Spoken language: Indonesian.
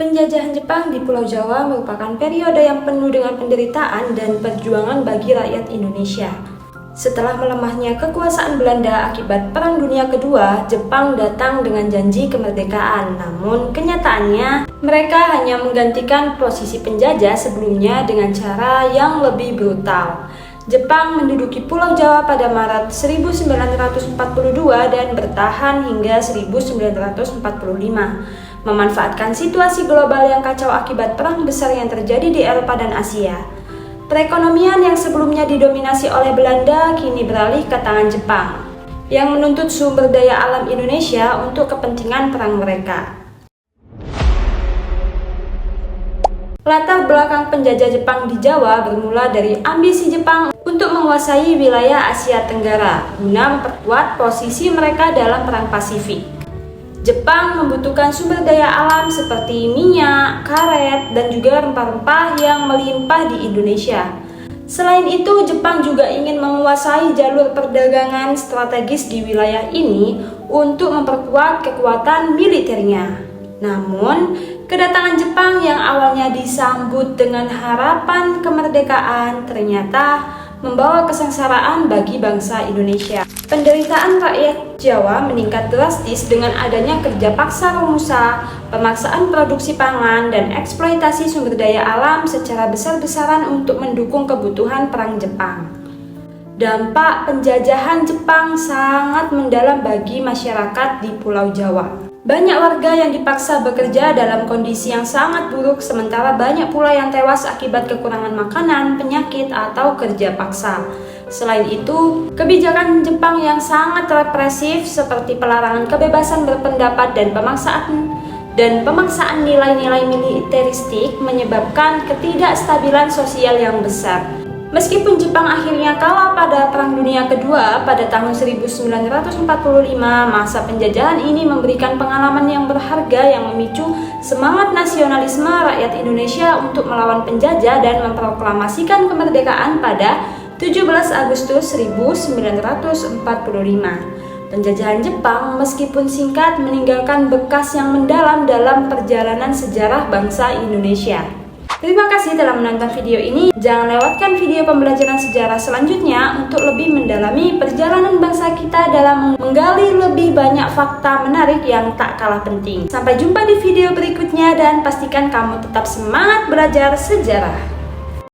Penjajahan Jepang di Pulau Jawa merupakan periode yang penuh dengan penderitaan dan perjuangan bagi rakyat Indonesia. Setelah melemahnya kekuasaan Belanda akibat Perang Dunia Kedua, Jepang datang dengan janji kemerdekaan. Namun kenyataannya, mereka hanya menggantikan posisi penjajah sebelumnya dengan cara yang lebih brutal. Jepang menduduki Pulau Jawa pada Maret 1942 dan bertahan hingga 1945. Memanfaatkan situasi global yang kacau akibat perang besar yang terjadi di Eropa dan Asia. Perekonomian yang sebelumnya didominasi oleh Belanda kini beralih ke tangan Jepang, yang menuntut sumber daya alam Indonesia untuk kepentingan perang mereka. Latar belakang penjajah Jepang di Jawa bermula dari ambisi Jepang untuk menguasai wilayah Asia Tenggara guna memperkuat posisi mereka dalam Perang Pasifik. Jepang membutuhkan sumber daya alam seperti minyak, karet, dan juga rempah-rempah yang melimpah di Indonesia. Selain itu, Jepang juga ingin menguasai jalur perdagangan strategis di wilayah ini untuk memperkuat kekuatan militernya. Namun, kedatangan Jepang yang awalnya disambut dengan harapan kemerdekaan ternyata membawa kesengsaraan bagi bangsa Indonesia. Penderitaan rakyat Jawa meningkat drastis dengan adanya kerja paksa Romusa, pemaksaan produksi pangan, dan eksploitasi sumber daya alam secara besar-besaran untuk mendukung kebutuhan perang Jepang. Dampak penjajahan Jepang sangat mendalam bagi masyarakat di Pulau Jawa. Banyak warga yang dipaksa bekerja dalam kondisi yang sangat buruk, sementara banyak pula yang tewas akibat kekurangan makanan, penyakit, atau kerja paksa. Selain itu, kebijakan Jepang yang sangat represif seperti pelarangan kebebasan berpendapat dan pemaksaan nilai-nilai militeristik menyebabkan ketidakstabilan sosial yang besar. Meskipun Jepang akhirnya kalah pada Perang Dunia Kedua pada tahun 1945, masa penjajahan ini memberikan pengalaman yang berharga yang memicu semangat nasionalisme rakyat Indonesia untuk melawan penjajah dan memproklamasikan kemerdekaan pada 17 Agustus 1945. Penjajahan Jepang meskipun singkat meninggalkan bekas yang mendalam dalam perjalanan sejarah bangsa Indonesia. Terima kasih telah menonton video ini. Jangan lewatkan video pembelajaran sejarah selanjutnya untuk lebih mendalami perjalanan bangsa kita dalam menggali lebih banyak fakta menarik yang tak kalah penting. Sampai jumpa di video berikutnya dan pastikan kamu tetap semangat belajar sejarah.